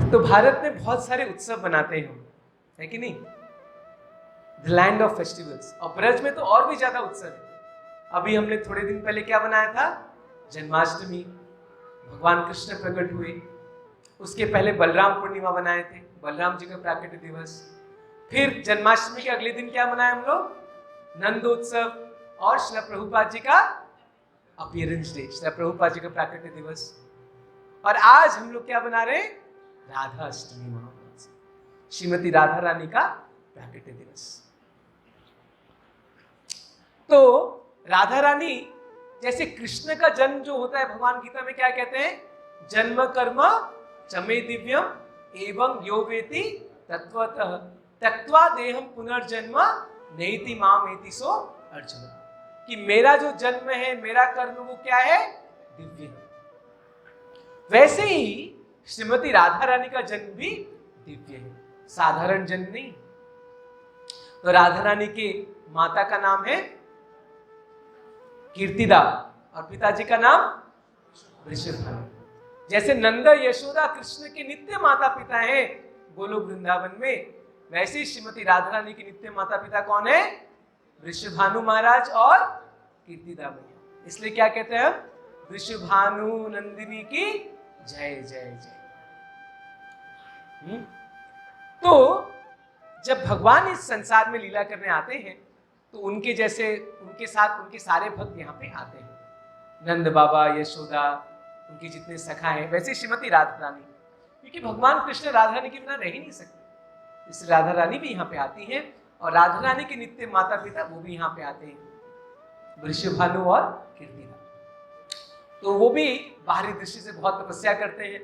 तो भारत में बहुत सारे उत्सव मनाते हैं हम, है कि नहीं? The land of festivals. और ब्रज में तो और भी ज्यादा उत्सव है। अभी हमने थोड़े दिन पहले क्या बनाया था? जन्माष्टमी, भगवान कृष्ण प्रकट हुए। उसके पहले बलराम पूर्णिमा बनाए थे, बलराम जी का प्राकट्य दिवस। फिर जन्माष्टमी के अगले दिन क्या मनाए हम लोग? नंदोत्सव और श्रील प्रभुपाद जी का अपीयरेंस डे, श्रील प्रभुपाद जी का प्राकट्य दिवस। और आज हम लोग क्या बना रहे हैं? राधा अष्टमी महात्सव, श्रीमती राधा रानी का प्राकट्य दिवस। तो राधा रानी, जैसे कृष्ण का जन्म जो होता है, भगवान गीता में क्या कहते हैं? जन्म कर्म चमे दिव्यम एवं यो वेति तत्वतः त्यक्त्वा देहम पुनर्जन्म नैति मामेति सो अर्जुन। कि मेरा जो जन्म है, मेरा कर्म, वो क्या है? दिव्य है। वैसे ही श्रीमती राधा रानी का जन्म भी दिव्य है, साधारण जन्म नहीं। तो राधा रानी के माता का नाम है कीर्तिदा और पिताजी का नाम वृषभानु। जैसे नंद यशोदा कृष्ण के नित्य माता पिता हैं गोलोक वृंदावन में, वैसे श्रीमती राधा रानी के नित्य माता पिता कौन है? वृषभानु महाराज और कीर्तिदा मैया। इसलिए क्या कहते हैं? वृषभानु नंदिनी की जय जय जय। तो जब भगवान इस संसार में लीला करने आते हैं तो उनके जैसे, उनके साथ उनके सारे भक्त यहाँ पे आते हैं। नंद बाबा, यशोदा, उनके जितने सखा हैं, वैसे श्रीमती राधा रानी, क्योंकि भगवान कृष्ण राधा रानी के बिना रह ही नहीं सकते, इसलिए राधा रानी भी यहाँ पे आती हैं। और राधा रानी के नित्य माता पिता वो भी यहाँ पे आते हैं, वृषभानु और कीर्तिदा। तो वो भी बाहरी दृष्टि से बहुत तपस्या करते हैं।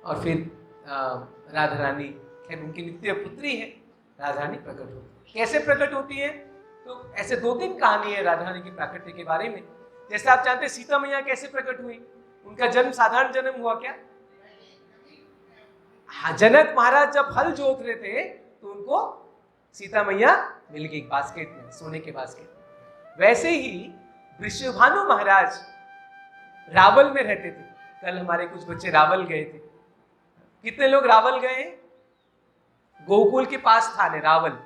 और फिर राधा रानी, खैर उनकी नित्य पुत्री है, राधा रानी प्रकट होती है। कैसे प्रकट होती है? तो ऐसे 2-3 कहानी है राधा रानी की प्राकट्य के बारे में। जैसे आप जानते हैं सीता मैया कैसे प्रकट हुई? उनका जन्म साधारण जन्म हुआ क्या? हाँ, जनक महाराज जब हल जोत रहे थे तो उनको सीता मैया मिल गई बास्केट में, सोने के बास्केट में। वैसे ही वृषभानु महाराज रावल में रहते थे। कल हमारे कुछ बच्चे रावल गए थे। कितने लोग रावल गए? गोकुल के पास था रावल।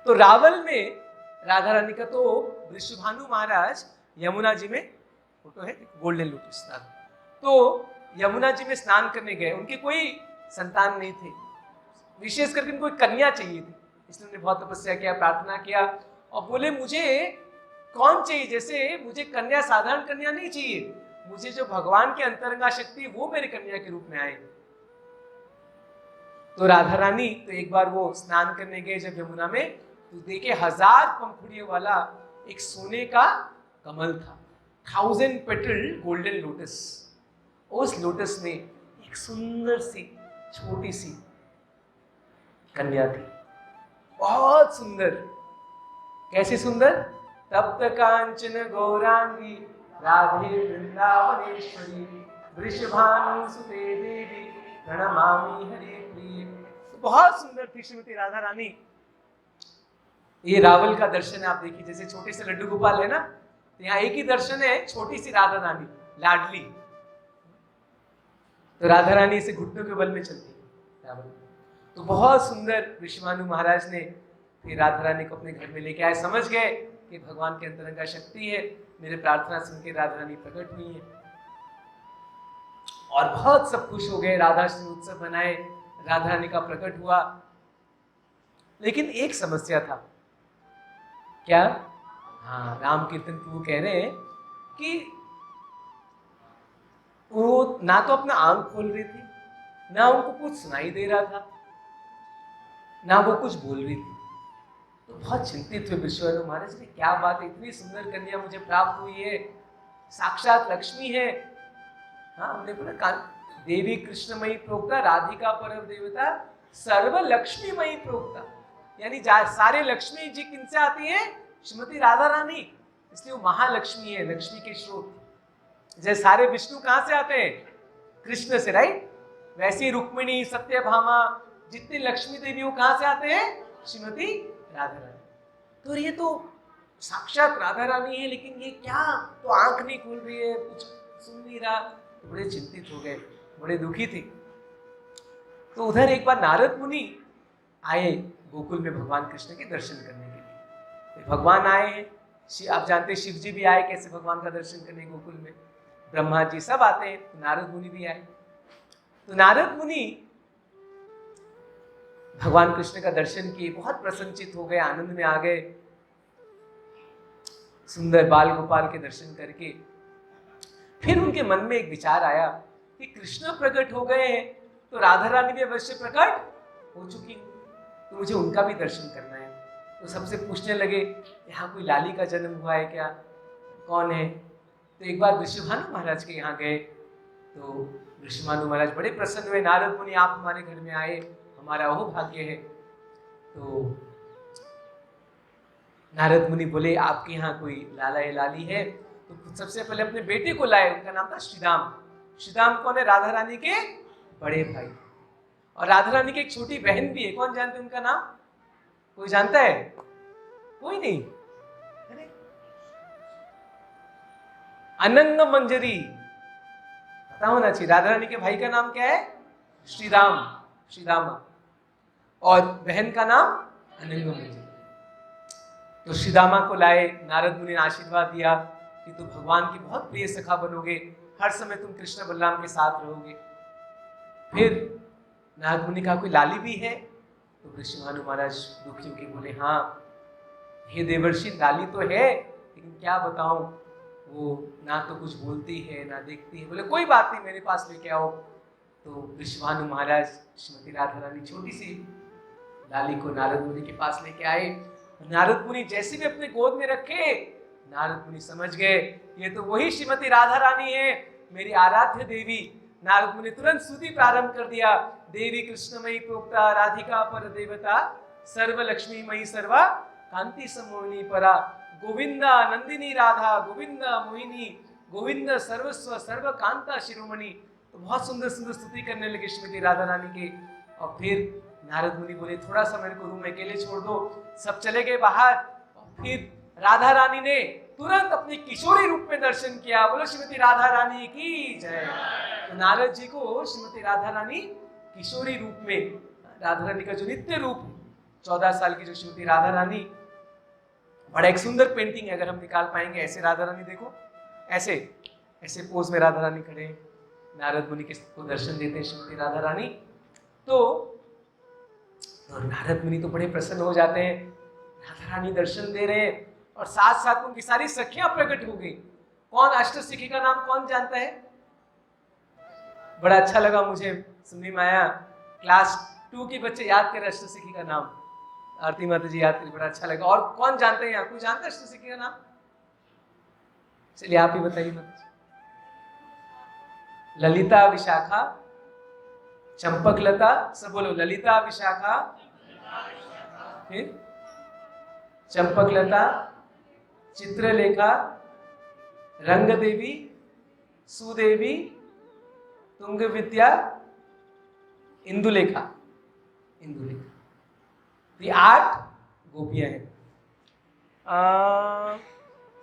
तो रावल में राधा रानी का, तो वृषभानु महाराज यमुना जी में, फोटो है गोल्डन लोटस, तो यमुना जी में स्नान करने गए। उनके कोई संतान नहीं थे, विशेष करके उनको कन्या चाहिए थी। इसलिए उन्होंने बहुत तपस्या किया, प्रार्थना किया और बोले मुझे कौन चाहिए? जैसे मुझे कन्या, साधारण कन्या नहीं चाहिए, मुझे जो भगवान की अंतरंगा शक्ति वो मेरे कन्या के रूप में आए। तो राधा रानी, तो एक बार वो स्नान करने गए जब यमुना में, तो देखे 1000 पंखुड़ियों वाला एक सोने का कमल था, 1000 पेटल गोल्डन लोटस। उस लोटस में एक सुंदर सी छोटी सी कन्या थी, बहुत सुंदर। कैसी सुंदर? तप्त कांचन गौरांगी राधे वृंदावनेश्वरी वृषभानु सुते देवी प्रणमामि हरि प्रिय। तो बहुत सुंदर थी श्रीमती राधा रानी। ये रावल का दर्शन है, आप देखिए, जैसे छोटे से लड्डू गोपाल है ना, तो यहाँ एक ही दर्शन है, छोटी सी राधा रानी, लाडली। तो राधा रानी इसे घुटनों के बल में चलती है रावल। तो बहुत सुंदर वृषभानु महाराज ने फिर राधा रानी को अपने घर में लेके आए। समझ गए कि भगवान के अंतरंगा शक्ति है, मेरे प्रार्थना सुन के राधा रानी प्रकट हुई है। और बहुत सब खुश हो गए, राधाष्टमी उत्सव मनाए, राधा रानी का प्रकट हुआ। लेकिन एक समस्या था। क्या? हाँ, राम कीर्तन प्रभु कह रहे हैं कि वो ना तो अपना आंख खोल रही थी, ना उनको कुछ सुनाई दे रहा था, ना वो कुछ बोल रही थी। तो बहुत चिंतित हुए विश्वभानु महाराज ने, क्या बात है, इतनी सुंदर कन्या मुझे प्राप्त हुई है, साक्षात लक्ष्मी है। हाँ, हमने बोला देवी कृष्णमयी प्रोक्ता राधिका परम देवता सर्व लक्ष्मीमयी प्रोक्ता, यानी सारे लक्ष्मी जी किनसे आती हैं? श्रीमती राधा रानी, इसलिए वो महालक्ष्मी है, लक्ष्मी के स्रोत। जैसे सारे विष्णु कहाँ से आते हैं? कृष्ण से, राइट? वैसे ही रुक्मिणी, सत्यभामा, जितने लक्ष्मी देवी वो कहाँ से आते हैं? श्रीमती राधा रानी। तो ये तो साक्षात राधा रानी है, लेकिन ये क्या, तो आंख नहीं खुल रही है, कुछ सुन नहीं रहा। तो बड़े चिंतित हो गए। बड़े दुखी थे। तो उधर एक बार नारद मुनि आए गोकुल में भगवान कृष्ण के दर्शन करने के लिए। तो भगवान आए हैं, आप जानते हैं शिव जी भी आए कैसे भगवान का दर्शन करने गोकुल में, ब्रह्मा जी सब आते हैं, तो नारद मुनि भी आए। तो नारद मुनि भगवान कृष्ण का दर्शन किए, बहुत प्रसन्नचित हो गए, आनंद में आ गए। सुंदर बाल गोपाल के दर्शन करके फिर उनके मन में एक विचार आया कि कृष्ण प्रकट हो गए हैं तो राधा रानी भी अवश्य प्रकट हो चुकी है, तो मुझे उनका भी दर्शन करना है। तो सबसे पूछने लगे यहाँ कोई लाली का जन्म हुआ है क्या, कौन है? तो एक बार वृषभानु महाराज के यहाँ गए, तो वृषभानु महाराज बड़े प्रसन्न हुए, नारद मुनि आप हमारे घर में आए, हमारा वो भाग्य है। तो नारद मुनि बोले आपके यहाँ कोई लाला या लाली है? तो सबसे पहले अपने बेटे को लाए, उनका नाम था श्रीराम। श्रीराम कौन है? राधा रानी के बड़े भाई, और राधा रानी की एक छोटी बहन भी है, कौन जानते उनका नाम? कोई जानता है? कोई नहीं? अरे अनंग मंजरी, पता होना चाहिए। राधा रानी के भाई का नाम क्या है? श्रीराम, श्रीरामा, और बहन का नाम अनंग मंजरी। तो श्रीदामा को लाए, नारद मुनि ने आशीर्वाद दिया कि तुम भगवान की बहुत प्रिय सखा बनोगे, हर समय तुम कृष्ण बलराम के साथ रहोगे। फिर नारद मुनि कहा कोई लाली भी है? तो वृषभानु महाराज दुखी होकर बोले हाँ हे देवर्षि, लाली तो है, लेकिन क्या बताऊं, वो ना तो कुछ बोलती है ना देखती है। बोले कोई बात नहीं, मेरे पास लेके आओ। तो वृषभानु महाराज श्रीमती राधा रानी छोटी सी लाली को नारद मुनि के पास लेके आए। नारद मुनि जैसे भी अपने गोद में रखे, नारद मुनि समझ गए ये तो वही श्रीमती राधा रानी है, मेरी आराध्य देवी। नारद मुनि तुरंत स्तुति प्रारंभ कर दिया, देवी कृष्णमयी प्रोक्ता राधिका पर देवता, सर्व लक्ष्मी मयी सर्वा कांति समोहिनी परा, गोविंदा नंदिनी राधा, गोविंदा मोहिनी, गोविंद सर्वस्व सर्व कांता शिरोमणि। तो बहुत सुंदर सुंदर स्तुति करने लगे श्रीमती राधा रानी के। और फिर नारद मुनि बोले थोड़ा सा मेरे को रूम में अकेले छोड़ दो, सब चले गए बाहर। और फिर राधा रानी ने तुरंत अपने किशोरी रूप में दर्शन किया। बोलो श्रीमती राधा रानी की जय। तो नारद जी को श्रीमती राधा रानी किशोरी रूप में, राधा रानी का जो नित्य रूप 14 साल की जो श्रीमती राधा रानी, बड़ा एक सुंदर पेंटिंग है, अगर हम निकाल पाएंगे ऐसे राधा रानी देखो, ऐसे ऐसे पोज में राधा रानी खड़े हैं, नारद मुनि को दर्शन देते हैं श्रीमती राधा रानी। तो नारद मुनि तो बड़े प्रसन्न हो जाते हैं, राधा रानी दर्शन दे रहे हैं, और साथ साथ उनकी सारी सखियां प्रकट हो गई। कौन अष्ट सखी का नाम कौन जानता है? बड़ा अच्छा लगा मुझे सुनने में आया, क्लास 2 के बच्चे याद करें अष्ट सखी का नाम। आरती माता जी याद करें, बड़ा अच्छा लगा। और कौन जानते हैं यहाँ? कोई जानता है अष्ट सखी का नाम? चलिए आप ही बताइए माता जी। ललिता, विशाखा, चंपकलता, सब बोलो, ललिता, विशाखा, फिर चंपकलता, चित्रलेखा, रंग देवी, सुदेवी, तुंग विद्या, इंदुलेखा। इंदुलेखा, ये 8 गोपियां हैं।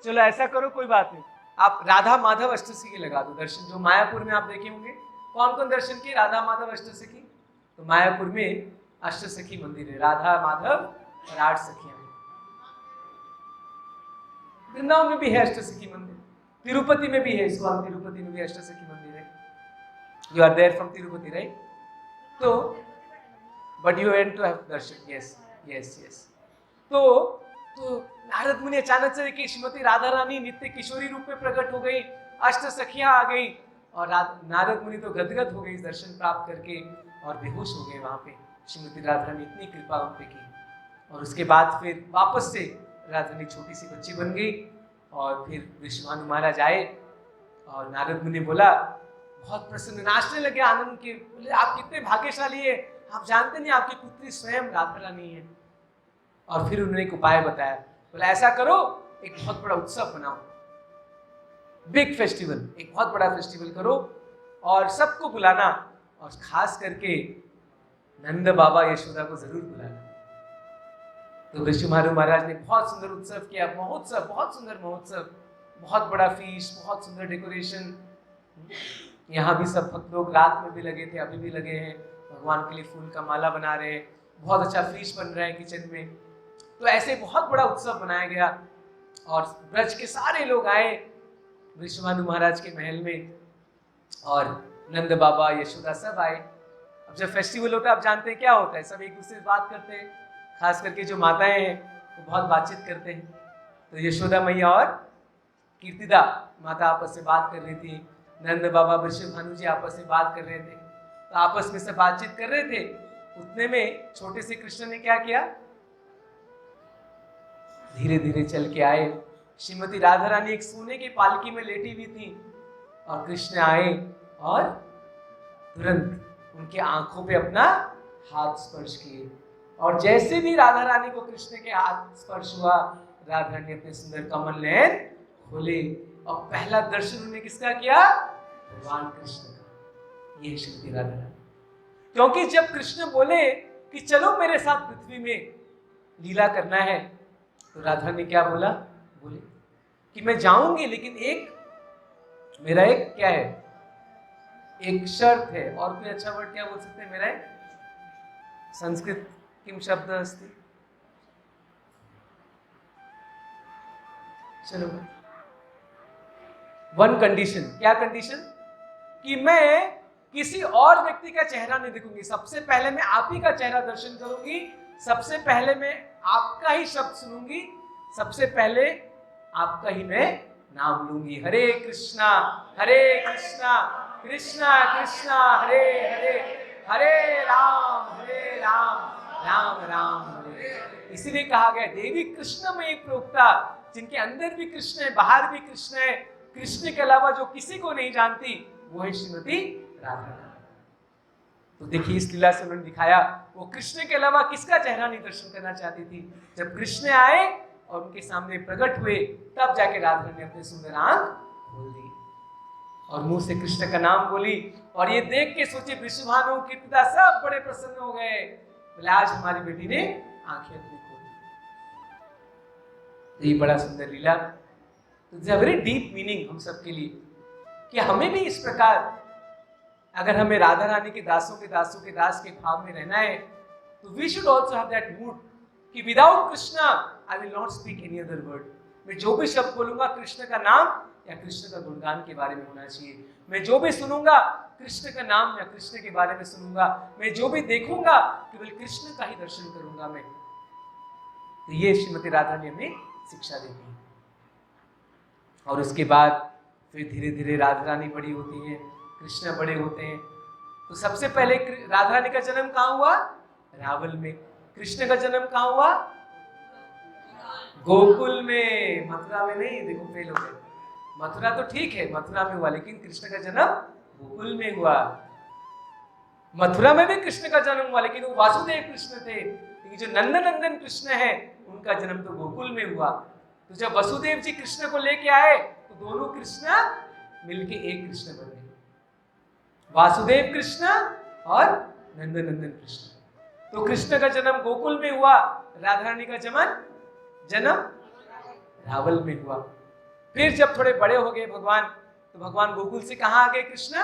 चलो ऐसा करो, कोई बात नहीं, आप राधा माधव अष्टसखी लगा दो दर्शन, जो मायापुर में आप देखे होंगे। कौन कौन दर्शन किए राधा माधव अष्टसखी? तो मायापुर में अष्टसखी मंदिर है, राधा माधव और 8 सखियां। वृंदावन में भी है अष्टसखी मंदिर, तिरुपति में भी है, इसको हम तिरुपति में भी अष्टसखी मंदिर है। You are there from Tirupati right? तो but you went to have darshan. Yes yes yes. तो नारद मुनि अचानक से देखिए श्रीमती राधा रानी नित्य किशोरी रूप में प्रकट हो गई, अष्ट सखियां आ गई, और नारद मुनि तो गदगद हो गए इस दर्शन प्राप्त करके, और बेहोश हो गए वहां पे। श्रीमती राधा रानी इतनी कृपा उन पे की। और उसके बाद फिर वापस से राधा रानी छोटी सी बच्ची बन गई। और फिर वृषभानु महाराज आए, और नारद मुनि बोला, बहुत प्रसन्न, नाचने लगे आनंद के, बोले आप कितने भाग्यशाली है, आप जानते नहीं आपकी पुत्री स्वयं राधा रानी है। और फिर उन्होंने एक उपाय बताया, बोला ऐसा करो, एक बहुत बड़ा उत्सव बनाओ, बिग फेस्टिवल, एक बहुत बड़ा फेस्टिवल करो, और सबको बुलाना, और खास करके नंद बाबा यशोदा को जरूर बुलाना। तो वृषभानु महाराज ने बहुत सुंदर उत्सव किया, महोत्सव, बहुत सुंदर महोत्सव, बहुत बड़ा फीस्ट, बहुत सुंदर डेकोरेशन। यहाँ भी सब भक्त लोग रात में भी लगे थे, अभी भी लगे हैं, भगवान के लिए फूल का माला बना रहे हैं, बहुत अच्छा फीस बन रहा है किचन में। तो ऐसे बहुत बड़ा उत्सव बनाया गया और ब्रज के सारे लोग आए वृषभानु महाराज के महल में, और नंद बाबा यशोदा सब आए। अब जब फेस्टिवल होता है आप जानते हैं क्या होता है, सब एक दूसरे से बात करते हैं, खास करके जो माताएं हैं वो बहुत बातचीत करते हैं। तो यशोदा मैया और कीर्तिदा माता आपस में बात कर रही थी, नंद बाबा वृषभानु जी आपस में बात कर रहे थे। तो आपस में से बातचीत कर रहे थे, उतने में छोटे से कृष्ण ने क्या किया, धीरे धीरे चल के आए। श्रीमती राधा रानी एक सोने की पालकी में लेटी हुई थी और कृष्ण आए और तुरंत उनके आंखों पे अपना हाथ स्पर्श किए। और जैसे भी राधा रानी को कृष्ण के हाथ स्पर्श हुआ, राधा रानी अपने सुंदर कमल नयन खोले और पहला दर्शन उन्हें किसका किया, भगवान कृष्ण का। ये श्रीमती राधा रानी, क्योंकि जब कृष्ण बोले कि चलो मेरे साथ पृथ्वी में लीला करना है, तो राधा ने क्या बोला, बोले कि मैं जाऊंगी, लेकिन एक मेरा एक क्या है, एक शर्त है। और कोई अच्छा वर्ड क्या बोल सकते हैं, मेरा एक संस्कृत किम शब्द अस्ति, चलो वन कंडीशन, क्या कंडीशन, कि मैं किसी और व्यक्ति का चेहरा नहीं देखूंगी, सबसे पहले मैं आप ही का चेहरा दर्शन करूंगी, सबसे पहले मैं आपका ही शब्द सुनूंगी, सबसे पहले आपका ही मैं नाम लूंगी। हरे कृष्णा कृष्णा कृष्णा हरे हरे, हरे राम राम राम हरे। इसीलिए कहा गया देवी कृष्णमयी प्रोक्ता, जिनके अंदर भी कृष्ण है, बाहर भी कृष्ण है, कृष्ण के अलावा जो किसी को नहीं जानती वो है श्रीमती राधा। तो देखिए इस लीला से उन्होंने दिखाया वो कृष्ण के अलावा किसका चेहरा नहीं दर्शन करना चाहती थी। जब कृष्ण आए और उनके सामने प्रकट हुए, तब जाके राधा ने अपने सुंदर आंख खोल दी और मुंह से कृष्ण का नाम बोली। और ये देख के सोचे वृषभानु कीर्तिदा सब बड़े प्रसन्न हो गए, बोले आज हमारी बेटी ने आंखें अपनी खोली। तो ये बड़ा सुंदर लीला, तो वेरी डीप मीनिंग हम सबके लिए, कि हमें भी इस प्रकार अगर हमें राधा रानी के दासों के दास के भाव में रहना है, तो we should also have that mood कि without Krishna I will not speak any other word. मैं जो भी शब्द बोलूंगा कृष्ण का नाम या कृष्ण का गुणगान के बारे में होना चाहिए। मैं जो भी सुनूंगा कृष्ण का नाम या कृष्ण के बारे में सुनूंगा। मैं जो भी देखूंगा केवल कृष्ण का ही दर्शन करूंगा मैं। तो ये श्रीमती राधा ने हमें शिक्षा दी थी। और उसके बाद फिर धीरे धीरे राधा रानी बड़ी होती है, कृष्ण बड़े होते हैं। तो सबसे पहले राधा रानी का जन्म कहाँ हुआ, रावल में। कृष्ण का जन्म कहाँ हुआ, गोकुल में, मथुरा में नहीं। देखो फेल हो गए, मथुरा तो ठीक है, मथुरा में हुआ, लेकिन कृष्ण का जन्म गोकुल में हुआ। मथुरा में भी कृष्ण का जन्म हुआ, लेकिन वो वासुदेव कृष्ण थे। लेकिन जो नंदन कृष्ण है उनका जन्म तो गोकुल में हुआ। तो जब वसुदेव जी कृष्ण को लेके आए तो दोनों कृष्ण मिलके एक कृष्ण बन गए, वासुदेव कृष्ण और नंदन कृष्ण। तो कृष्ण का जन्म गोकुल में हुआ, राधा रानी का जन्म रावल में हुआ। फिर जब थोड़े बड़े हो गए भगवान, तो भगवान गोकुल से कहाँ आ गए कृष्ण,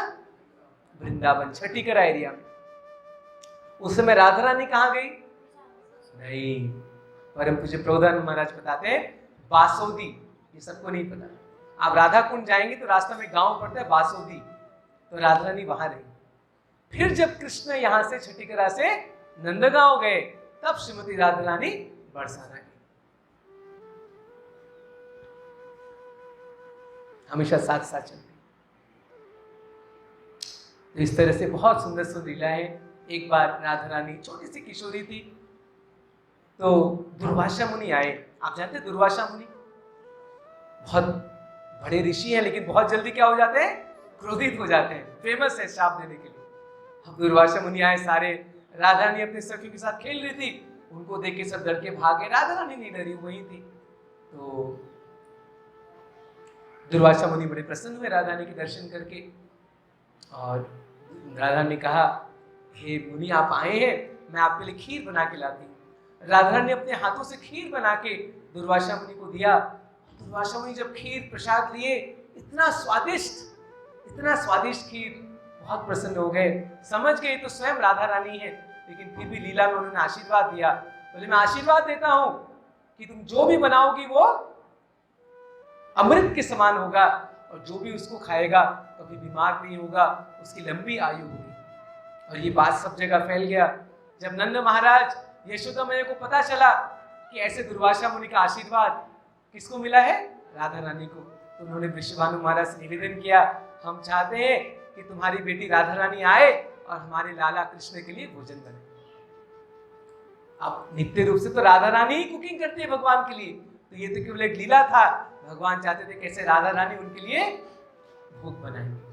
वृंदावन, छठीकरा एरिया में। उस समय राधा रानी कहाँ गई, नहीं, परम पूज्य प्रबोधानंद महाराज बताते हैं बासोदी, ये सबको नहीं पता। आप राधा कुंड जाएंगे तो रास्ता में गांव पड़ता है बासोदी, तो राधा रानी वहां रही। फिर जब कृष्ण यहां से छठीकरा से नंदगांव गए, तब श्रीमती राधा रानी बरसाना गई। हमेशा साथ साथ चलते। तो इस तरह से बहुत सुंदर सुंदर लीला है। एक बार राधा रानी छोटी सी किशोरी थी, तो दुर्वासा मुनि आए। आप जानते हैं दुर्वासा मुनि बहुत बड़े ऋषि हैं, लेकिन बहुत जल्दी क्या हो जाते हैं, क्रोधित हो जाते हैं। फेमस है श्राप देने के लिए। अब दुर्वासा मुनि आए सारे, राधा रानी अपने सखियों के साथ खेल रही थी, उनको देख के सब डर के भागे। राधा रानी नहीं डरी, वही थी। तो दुर्वासा मुनि बड़े प्रसन्न हुए राधा रानी के दर्शन करके, और राधा ने कहा, हे मुनि आप आए हैं, मैं आपके लिए खीर बना के लाती हूँ। राधा रानी ने अपने हाथों से खीर बना के दुर्वासा मुनि को दिया। दुर्वासा मुनि जब खीर प्रसाद लिए, इतना स्वादिष्ट इतना स्वादिष्ट खीर, बहुत प्रसन्न हो गए, समझ गए तो स्वयं राधा रानी है, लेकिन फिर भी लीला में उन्होंने आशीर्वाद दिया। बोले मैं आशीर्वाद देता हूं कि तुम जो भी बनाओगी वो अमृत के समान होगा, और जो भी उसको खाएगा कभी बीमार नहीं होगा, उसकी लंबी आयु होगी। और ये बात सब जगह फैल गया। जब नंद महाराज यशोदा मैया को पता चला कि ऐसे दुर्वासा मुनि का आशीर्वाद किसको मिला है, राधा रानी को, तो उन्होंने वृषभानु महाराज से निवेदन किया, हम चाहते हैं कि तुम्हारी बेटी राधा रानी आए और हमारे लाला कृष्ण के लिए भोजन बने। अब नित्य रूप से तो राधा रानी ही कुकिंग करती है भगवान के लिए, तो ये तो केवल एक लीला था। भगवान चाहते थे कैसे राधा रानी उनके लिए भोग बनाएंगे।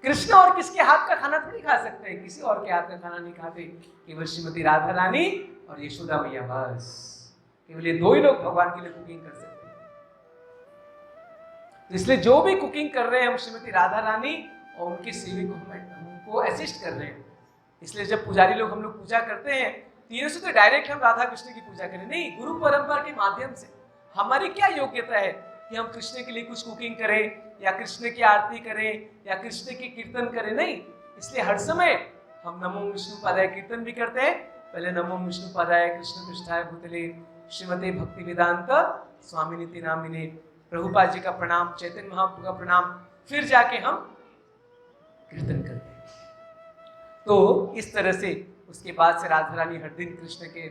कृष्ण और किसके हाथ का खाना थोड़ी खा सकते हैं, किसी और के हाथ का खाना नहीं खाते, केवल श्रीमती राधा रानी और यशोदा मैया, बस केवल ये दो ही लोग भगवान के लिए कुकिंग कर सकते हैं। तो इसलिए जो भी कुकिंग कर रहे हैं हम श्रीमती राधा रानी और उनके सेवक उनको असिस्ट कर रहे हैं। इसलिए जब पुजारी लोग हम लोग पूजा करते हैं तो ये तो डायरेक्ट हम राधा कृष्ण की पूजा करें, नहीं, गुरु परंपरा के माध्यम से। हमारी क्या योग्यता है कि हम कृष्ण के लिए कुछ कुकिंग करें या कृष्ण की आरती करें या कृष्ण की कीर्तन करें, नहीं। इसलिए हर समय हम नमो विष्णु पादाय कीर्तन भी करते हैं। पहले नमो विष्णु पादाय कृष्ण पृष्ठाय भूतले श्रीमते भक्ति वेदांत स्वामिनीति नामिने, प्रभुपाद जी का प्रणाम, चैतन्य महाप्रभु का प्रणाम, फिर जाके हम कीर्तन करते हैं। तो इस तरह से उसके बाद से राधा रानी हर दिन कृष्ण के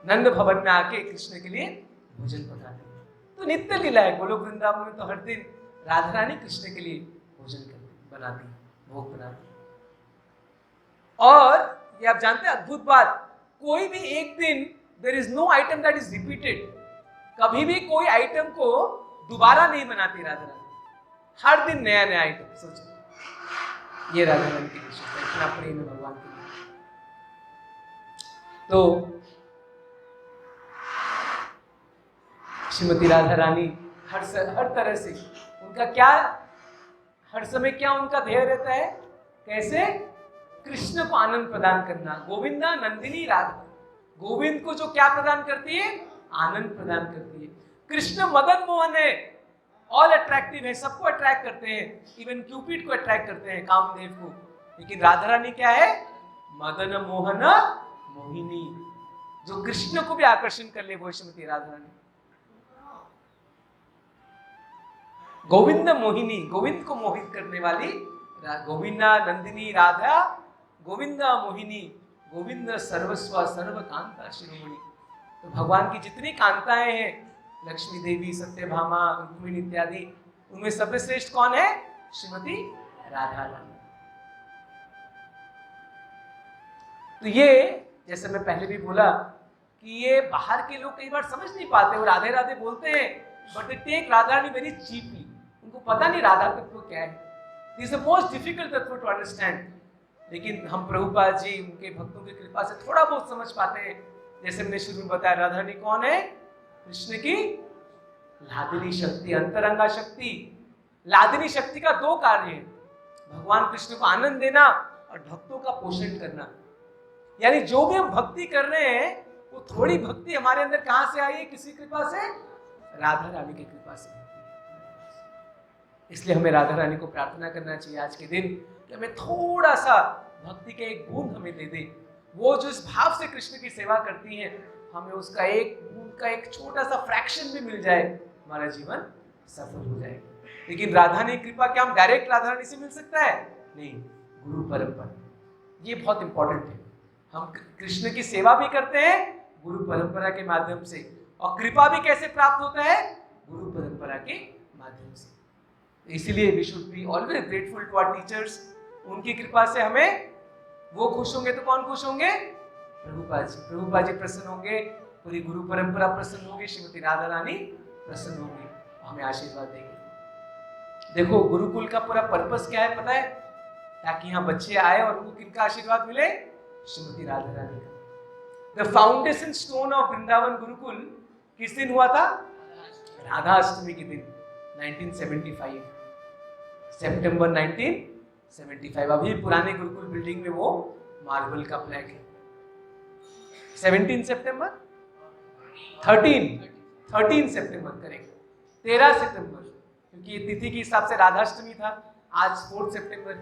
नंद भवन में आके कृष्ण के लिए भोजन बनाते हैं। तो नित्य लीला है। गोलोक वृंदावन में तो हर दिन राधा रानी कृष्ण के लिए भोजन बनाती, भोग बनाती। और ये आप जानते हैं अद्भुत बात, कोई भी एक दिन there is no item that is repeated. कभी भी कोई आइटम को दोबारा नहीं बनाती राधा रानी, हर दिन नया नया आइटम। सोचो, ये राधा रानी की विशेषता, इतना प्रेम है भगवान के लिए। तो श्रीमती राधा रानी हर तरह से उनका क्या, हर समय क्या उनका ध्येय रहता है, कैसे कृष्ण को आनंद प्रदान करना। गोविंदा नंदिनी राधा, गोविंद को जो क्या प्रदान करती है, आनंद प्रदान करती है। कृष्ण मदन मोहन है, ऑल अट्रैक्टिव है, सबको अट्रैक्ट करते हैं, इवन क्यूपिड को अट्रैक्ट करते हैं, कामदेव को। लेकिन राधा रानी क्या है, मदन मोहन मोहिनी, जो कृष्ण को भी आकर्षण कर ले, वो श्रीमती राधा रानी। गोविंद मोहिनी, गोविंद को मोहित करने वाली गोविंदा नंदिनी राधा, गोविंदा मोहिनी, गोविंद सर्वस्व सर्व कांता शिरोमणि। तो भगवान की जितनी कांताएं हैं, लक्ष्मी देवी, सत्यभामा, रुक्मिणी इत्यादि, उनमें सर्वश्रेष्ठ कौन है, श्रीमती राधा रानी। तो ये जैसे मैं पहले भी बोला कि ये बाहर के लोग कई बार समझ नहीं पाते, वो राधे राधे बोलते हैं, but they take Radha Rani very cheaply. उनको पता नहीं राधा तत्व क्या है। This is the most difficult तत्व टू अंडरस्टैंड। लेकिन हम प्रभुपाद जी, उनके भक्तों की कृपा से थोड़ा बहुत समझ पाते हैं। जैसे हमने शुरू में बताया, राधा रानी कौन है, कृष्ण की लादिनी शक्ति, अंतरंगा शक्ति। लादिनी शक्ति का दो कार्य है, भगवान कृष्ण को आनंद देना और भक्तों का पोषण करना। यानी जो भी हम भक्ति कर रहे हैं, वो थोड़ी भक्ति हमारे अंदर कहां से आई है, किसी कृपा से, राधा रानी की कृपा से। इसलिए हमें राधा रानी को प्रार्थना करना चाहिए आज के दिन कि हमें थोड़ा सा भक्ति के एक बूंद हमें दे दे। वो जो इस भाव से कृष्ण की सेवा करती हैं, हमें उसका एक बूंद का एक छोटा सा फ्रैक्शन भी मिल जाए, हमारा जीवन सफल हो जाएगा। लेकिन राधा ने कृपा, क्या हम डायरेक्ट राधा रानी से मिल सकता है, नहीं, गुरु परंपरा, ये बहुत इंपॉर्टेंट है। हम कृष्ण की सेवा भी करते हैं गुरु परंपरा के माध्यम से, और कृपा भी कैसे प्राप्त होता है, गुरु परंपरा के माध्यम से। इसीलिए we should be always grateful to our teachers. उनकी कृपा से हमें, वो खुश होंगे तो कौन खुश होंगे, प्रभुपाद जी। प्रभुपाद जी प्रसन्न होंगे, पूरी गुरु परंपरा प्रसन्न होगी, श्रीमती राधा रानी प्रसन्न होंगी, हमें आशीर्वाद देंगे। देखो गुरुकुल का पूरा पर्पस क्या है पता है, ताकि यहाँ बच्चे आए और उनको किनका आशीर्वाद मिले, श्रीमती राधा रानी का। The foundation stone of Vrindavan Gurukul किस दिन हुआ था, राधा अष्टमी के दिन, 1975, सितंबर 1975। अभी पुराने गुरुकुल बिल्डिंग में वो मार्बल का फ्लैग है। 17 सितंबर 13 सितंबर करेक्ट, 13 सितंबर, क्योंकि ये तिथि के हिसाब से राधाष्टमी था। आज 4 सितंबर,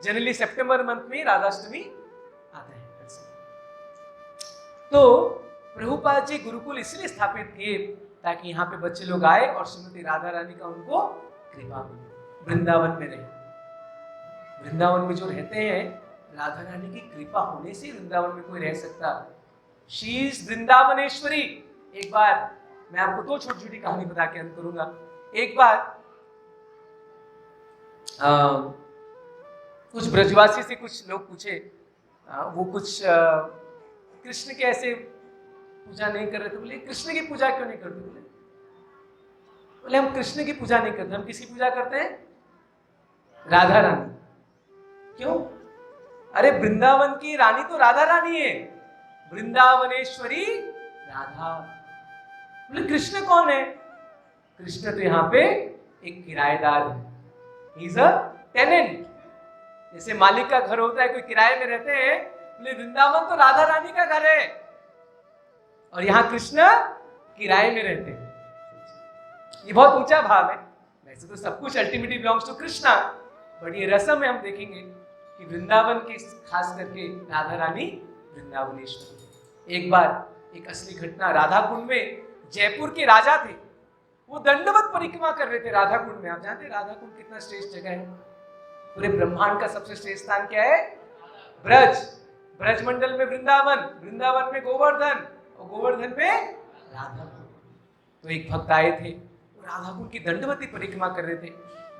जनरली सितंबर मंथ में राधाष्टमी आता है। तो प्रभुपाद जी गुरुकुल इसलिए स्थापित किए ताकि यहाँ पे बच्चे लोग आए और श्रीमती राधा रानी का उनको कृपा मिले, वृंदावन में रहे। वृंदावन में जो रहते हैं, राधा रानी की कृपा होने से वृंदावन में कोई रह सकता। She is Vrindavaneshwari. एक बार मैं आपको 2 छोटी छोटी कहानी बता के अंत करूंगा। एक बार कुछ ब्रजवासी से कुछ लोग पूछे, वो कुछ कृष्ण के ऐसे पूजा नहीं कर रहे थे। बोले कृष्ण की पूजा क्यों नहीं करते? बोले हम कृष्ण की पूजा नहीं करते, हम किसकी पूजा करते हैं? राधा रानी। क्यों? अरे वृंदावन की रानी तो राधा रानी है, वृंदावनेश्वरी राधा। बोले कृष्ण कौन है? कृष्ण तो यहाँ पे एक किराएदार है, ही इज अ टेनेंट। जैसे मालिक का घर होता है, कोई किराए में रहते हैं। बोले वृंदावन तो राधा रानी का घर है और यहाँ कृष्ण किराए में रहते हैं। ये बहुत ऊंचा भाव है। वैसे तो सब कुछ ultimately belongs to Krishna, but ये रस्म में हम देखेंगे कि वृंदावन के खास करके राधा रानी वृंदावनेश्वरी। एक बार एक असली घटना, राधा कुंड में जयपुर के राजा थे, वो दंडवत परिक्रमा कर रहे थे राधा कुंड में। आप जानते हैं राधा कुंड कितना श्रेष्ठ जगह है? पूरे ब्रह्मांड का सबसे श्रेष्ठ स्थान क्या है? ब्रज। ब्रज मंडल में वृंदावन, वृंदावन में गोवर्धन और गोवर्धन में राधा कुंड। तो एक भक्त आए थे, वो राधा कुंड की दंडवती परिक्रमा कर रहे थे।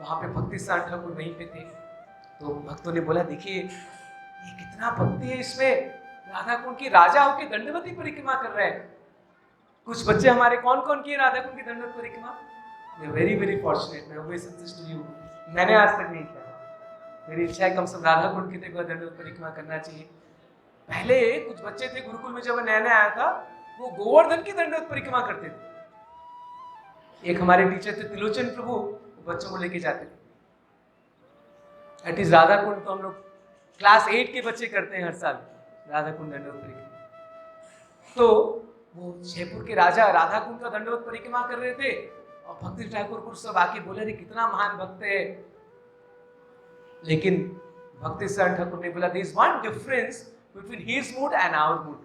वहां पे भक्ति साठ ठाकुर वहीं पे थे। तो भक्तों ने बोला देखिए ये कितना भक्ति है इसमें, राधा कुंड की राजा होके दंडवती परिक्रमा कर रहे हैं। कुछ बच्चे हमारे कौन कौन किए राधा कुंड की दंडवत परिक्रमा? Very very fortunate. मैं ऑलवेज सजेस्ट टू यू, मैंने आज तक नहीं किया। मेरी इच्छा है कम से कम राधा कुंड की दंडवत परिक्रमा करना चाहिए। पहले कुछ बच्चे थे गुरुकुल में, जब नया नया आया था, वो गोवर्धन की दंडवत परिक्रमा करते थे। एक हमारे टीचर थे त्रिलोचन प्रभु, बच्चों को लेके जाते थे। एटलीस्ट राधा कुंड तो हम लोग क्लास 8 के बच्चे करते हैं हर साल, राधा कुंड दंडवत परिक्रमा। तो वो जयपुर के राजा राधा कुंड का दंडवत परिक्रमा कर रहे थे और भक्ति ठाकुर को सब आके बोले रे कितना महान भक्त है। लेकिन भक्ति साठ ठाकुर ने बोला there is one difference between his mood and our mood.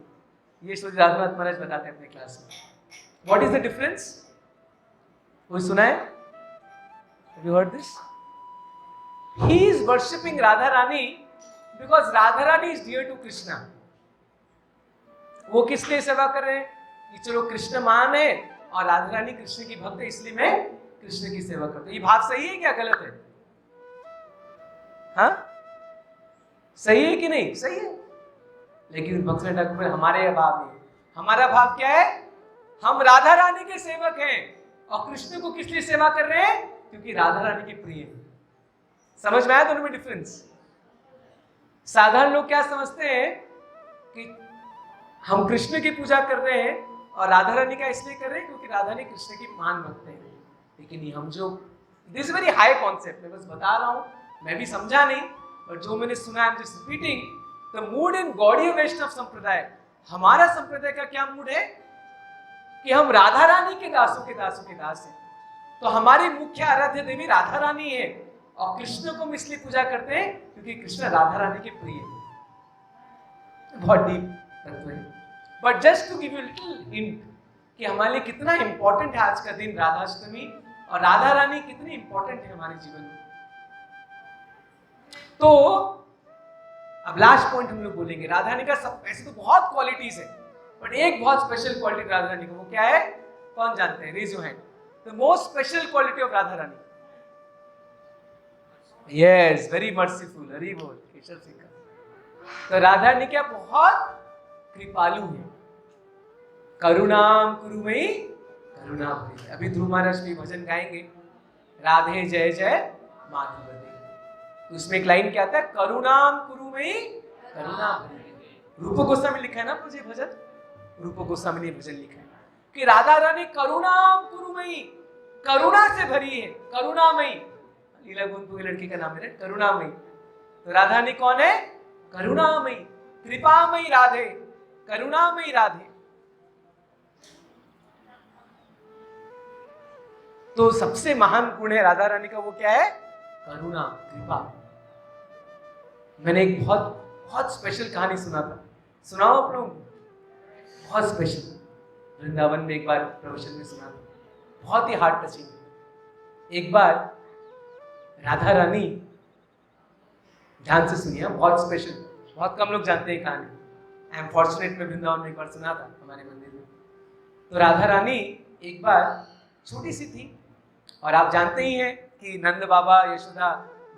ये श्री राधानाथ महाराज बताते हैं अपने क्लास में। What is the difference? कोई सुना है? Have you heard this? He is worshipping Radha Rani because Radha Rani is dear to Krishna. वो किस लिए सेवा कर रहे हैं कि चलो कृष्ण महान है और राधा रानी कृष्ण की भक्त है, इसलिए मैं कृष्ण की सेवा करता हूं। ये भाव सही है क्या गलत है? हाँ सही है कि नहीं? सही है। लेकिन भक्ति ठाकुर हमारे भाव नहीं। हमारा भाव क्या है? हम राधा रानी के सेवक हैं और कृष्ण को किस लिए सेवा कर रहे हैं? क्योंकि राधा रानी के प्रिय है। समझ में आया दोनों में डिफरेंस? साधारण लोग क्या समझते हैं कि हम कृष्ण की पूजा कर रहे हैं और राधा रानी का इसलिए कर रहे हैं क्योंकि राधा रानी कृष्ण की महान भक्त है। लेकिन ये हम जो दिस वेरी हाई कॉन्सेप्ट, मैं बस बता रहा हूं, मैं भी समझा नहीं, और जो मैंने सुना है जस्ट रिपीटिंग द मूड इन गौड़ीय वैष्णव संप्रदाय। हमारा संप्रदाय का क्या मूड है कि हम राधा रानी के दासों के दासों के दास हैं। तो हमारी मुख्य आराध्य देवी राधा रानी है और कृष्ण को हम इसलिए पूजा करते हैं क्योंकि कृष्ण राधा रानी के प्रिय है। बहुत डीप तत्व है। But just to give you little hint कि हमारे लिए कितना इंपॉर्टेंट है आज का दिन राधाष्टमी और राधा रानी कितनी इंपॉर्टेंट है हमारे जीवन में। तो अब लास्ट पॉइंट हम लोग बोलेंगे। राधा रानी का सब ऐसे तो बहुत क्वालिटीज है, बट एक बहुत स्पेशल क्वालिटी राधा रानी का, वो क्या है? कौन जानते हैं? Raise your hand. The most special quality of Radha Rani. Yes, very merciful. Hari बोल केशव सिंह का। तो राधा रानी क्या बहुत कृपालु है। करुणाम कुरुमयी करुणा भरी। अभी ध्रुव महाराज भी भजन गाएंगे, राधे जय जय माधव दे। तो उसमें एक लाइन क्या आता है? करुणाम कुरुमयी करुणा भरी। रूप गोस्वामी लिखा है ना मुझे भजन, रूप गोस्वामी ने भजन लिखा है कि राधा रानी करुणाम कुरुमयी, करुणा से भरी है, करुणामयी। लीला गोविंद के लड़के का नाम है करुणामयी। तो राधा रानी कौन है? करुणामयी, कृपामयी राधे, करुणामयी राधे। तो सबसे महान गुण है राधा रानी का, वो क्या है? करुणा, कृपा। मैंने एक बहुत बहुत स्पेशल कहानी सुना था, सुनाओ आप लोग? बहुत स्पेशल, वृंदावन में एक बार प्रवचन में सुना था, बहुत ही हार्ट टचिंग। एक बार राधा रानी, ध्यान से सुनिए, बहुत स्पेशल, बहुत कम लोग जानते हैं कहानी। आई एम फॉर्चुनेट, मैं वृंदावन में एक बार सुना था हमारे मंदिर में। तो राधा रानी एक बार छोटी सी थी, और आप जानते ही हैं कि नंद बाबा यशोदा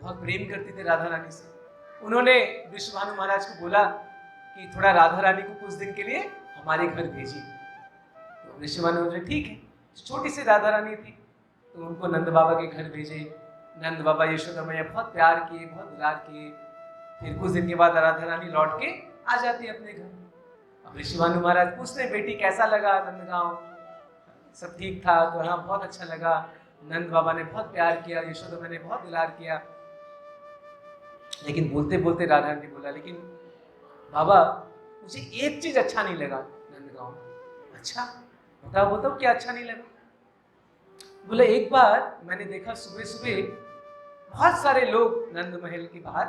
बहुत प्रेम करती थी राधा रानी से। उन्होंने विश्वभानु महाराज को बोला कि थोड़ा राधा रानी को कुछ दिन के लिए हमारे घर भेजिए। तो विश्वभानु बोले ठीक है। छोटी सी राधा रानी थी, तो उनको नंद बाबा के घर भेजे। नंद बाबा यशोदा मैया बहुत प्यार किए, बहुत दुलार किए। फिर कुछ दिन के बाद राधा रानी लौट के आ जाती है अपने घर। अब ऋषिभानु महाराज पूछते हैं, बेटी कैसा लगा नंदगांव? सब ठीक था? तो हाँ, बहुत अच्छा लगा, नंद बाबा ने बहुत प्यार किया, यशोदा मैया ने बहुत दुलार किया। लेकिन बोलते बोलते राधा ने बोला, लेकिन बाबा मुझे एक चीज अच्छा नहीं लगा नंदगांव में। अच्छा बताओ बताओ, क्या अच्छा नहीं लगा? बोले एक बार मैंने देखा सुबह सुबह बहुत सारे लोग नंद महल के बाहर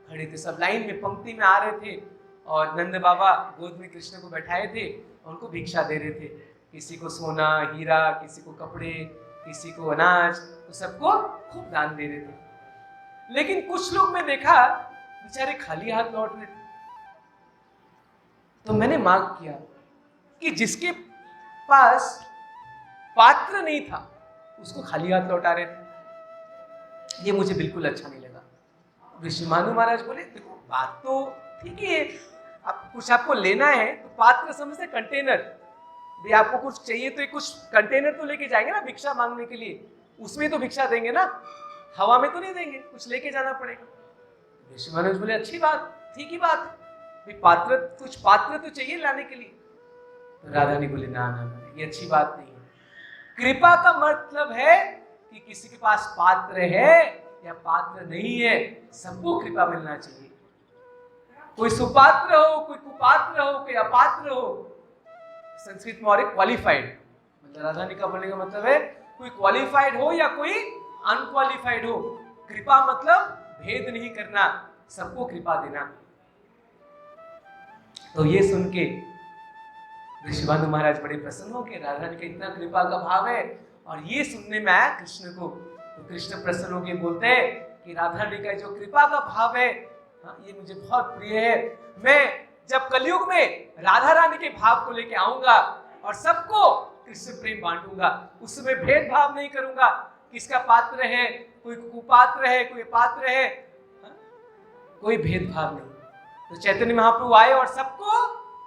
खड़े थे, सब लाइन में पंक्ति में आ रहे थे, और नंद बाबा गोद में कृष्ण को बैठाए थे, उनको भिक्षा दे रहे थे। किसी को सोना हीरा, किसी को कपड़े, किसी को अनाज, तो सबको खूब दान दे रहे थे। लेकिन कुछ लोग मैं देखा बेचारे खाली हाथ लौट रहे थे। तो मैंने मांग किया कि जिसके पास पात्र नहीं था उसको खाली हाथ लौटा रहे थे, ये मुझे बिल्कुल अच्छा नहीं लगा। ऋषिभानु महाराज बोले, देखो बात तो ठीक है, आप कुछ आपको लेना है तो पात्र समझते, कंटेनर भी आपको कुछ चाहिए तो कुछ कंटेनर तो लेके जाएंगे ना भिक्षा मांगने के लिए, उसमें तो भिक्षा देंगे ना, हवा में तो नहीं देंगे, कुछ लेके जाना पड़ेगा। ऋषि महाराज बोले अच्छी बात, ठीक ही बात, पात्र, कुछ पात्र तो चाहिए लाने के लिए। तो राधा ने बोले ना ना ना, ये अच्छी बात नहीं है। कृपा का मतलब है कि किसी के पास पात्र है या पात्र नहीं है, सबको कृपा मिलना चाहिए। कोई सुपात्र हो, कोई कुपात्र हो, कोई अपात्र हो। संस्कृत में और एक क्वालिफाइड, मतलब राधा ने का बोलने का मतलब है कोई क्वालिफाइड हो या कोई अनक्वालिफाइड हो, कृपा मतलब भेद नहीं करना, सबको कृपा देना। तो ये सुन के ऋषिभानु महाराज बड़े प्रसन्न हो गए, राधा रानी का इतना कृपा का भाव है, और ये सुनने में आया कृष्ण को। तो कृष्ण प्रसन्न होकर बोलते हैं कि राधा रानी का जो कृपा का भाव है, हाँ, ये मुझे बहुत प्रिय है। मैं जब कलयुग में राधा रानी के भाव को लेके आऊंगा और सबको कृष्ण प्रेम बांटूंगा, उसमें भेदभाव नहीं करूंगा, किसका पात्र है, कोई कुपात्र है, कोई पात्र है, हाँ? कोई भेदभाव नहीं। तो चैतन्य महाप्रभु आए और सबको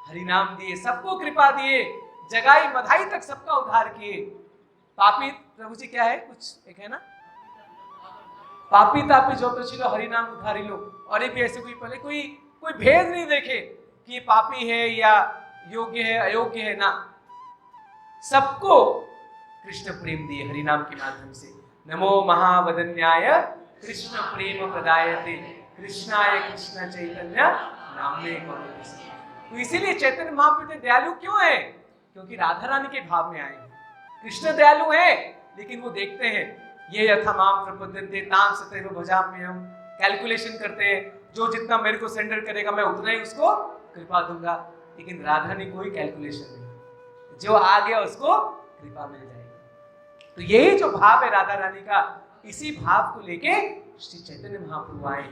हरि नाम दिए, सबको कृपा दिए, जगाई मधाई तक सबका उद्धार किए। पापी, प्रभु जी क्या है, कुछ एक है ना, पापी तापी जो तो छिलो हरि नाम उद्धारी लो। और ये भी ऐसे कोई पहले कोई भेद नहीं देखे कि ये पापी है या योग्य है अयोग्य है, ना, सबको कृष्ण प्रेम दिए हरि नाम के माध्यम से। नमो महावदन्याय कृष्ण प्रेम प्रदायते कृष्णाय कृष्ण चैतन्य नामने करो। तो इसीलिए चैतन्य महाप्रभु दयालु क्यों है? क्योंकि राधा रानी के भाव में आए। कृष्ण दयालु है, लेकिन वो देखते हैं ये यथा माम प्रपद्यन्ते तां सतैव भजाम्यहम्, कैलकुलेशन करते हैं, जो जितना मेरे को सेंडर करेगा मैं उतना ही उसको कृपा दूंगा। लेकिन राधा ने कोई कैलकुलेशन नहीं, जो आ गया उसको कृपा मिल जाएगी। तो यही जो भाव है राधा रानी का, इसी भाव को लेके श्री चैतन्य महाप्रभु आए।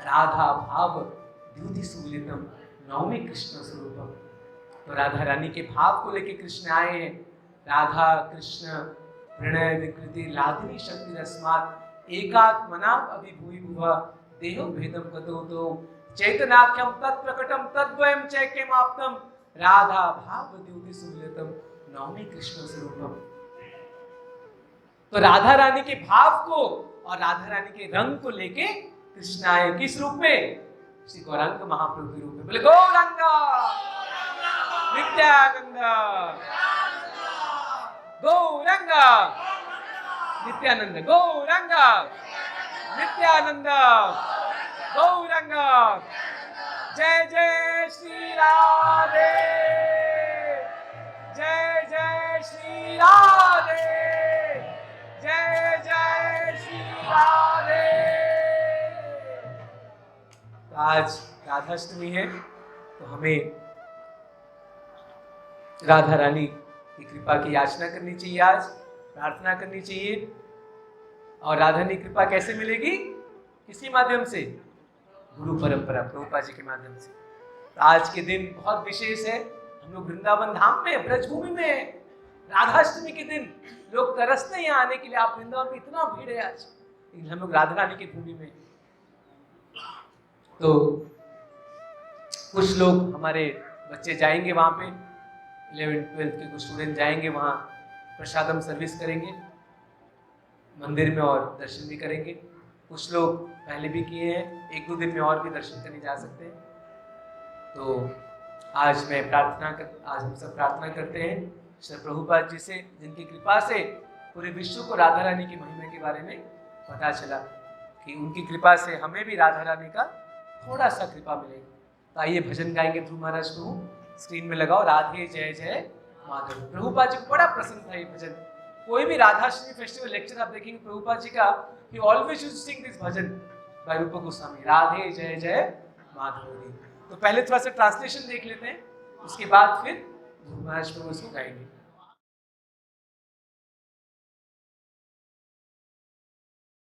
राधा भाव द्युति सुमिलितम नौमी कृष्ण स्वरूपम। तो राधा रानी के भाव को लेके कृष्ण आए हैं। राधा कृष्ण प्रणय विकृति लादिनी शक्ति रस्मात् एकात्मना अभिभूय भुव देहो भेदम गतो तो चैतन्याख्यम तत्प्रकटम तद्वयम चैक्यमाप्तम राधा भाव द्युति सुमिलितम नौमी कृष्ण स्वरूपम। तो राधा रानी के भाव को और राधा रानी के रंग को लेके कृष्ण आए। किस रूप में? श्री गौरांग महाप्रभु के रूप में। बोले गौरांग नित्यानंद, गौरांग नित्यानंद, गौरांग नित्यानंद, गौरांग। जय जय श्री राधे, जय जय श्री राधे, जय जय श्री राधे। आज राधाष्टमी है, तो हमें राधा रानी की कृपा की याचना करनी चाहिए, आज प्रार्थना करनी चाहिए। और राधा की कृपा कैसे मिलेगी? किसी माध्यम से? गुरु परंपरा, प्रभुपाद जी के माध्यम से। तो आज के दिन बहुत विशेष है। हम लोग वृंदावन धाम में, ब्रजभूमि में, राधाष्टमी के दिन लोग तरसते हैं यहाँ आने के लिए। आप वृंदावन में इतना भीड़ है आज, लेकिन हम लोग राधा रानी की भूमि में। तो कुछ लोग, हमारे बच्चे जाएंगे वहाँ पे, 11th-12th के कुछ स्टूडेंट जाएंगे वहाँ, प्रसादम सर्विस करेंगे मंदिर में और दर्शन भी करेंगे। कुछ लोग पहले भी किए हैं, 1-2 दिन में और भी दर्शन करने जा सकते हैं। तो आज हम सब प्रार्थना करते हैं श्री प्रभुपाद जी से, जिनकी कृपा से पूरे विश्व को राधा रानी की महिमा के बारे में पता चला, कि उनकी कृपा से हमें भी राधा रानी का थोड़ा सा कृपा मिलेगा। तो आइए भजन गाएंगे। ध्रुव महाराज को स्क्रीन में लगाओ, राधे जय जय माधव। प्रभुपाद जी को बड़ा पसंद था ये भजन। कोई भी राधाष्टमी फेस्टिवल लेक्चर आप देखेंगे प्रभुपाद जी का, he always used to sing this bhajan by रूपा गोस्वामी, राधे जय जय माधव। तो पहले थोड़ा सा ट्रांसलेशन देख लेते हैं, उसके बाद फिर महाराज प्रभु इसको गाएंगे।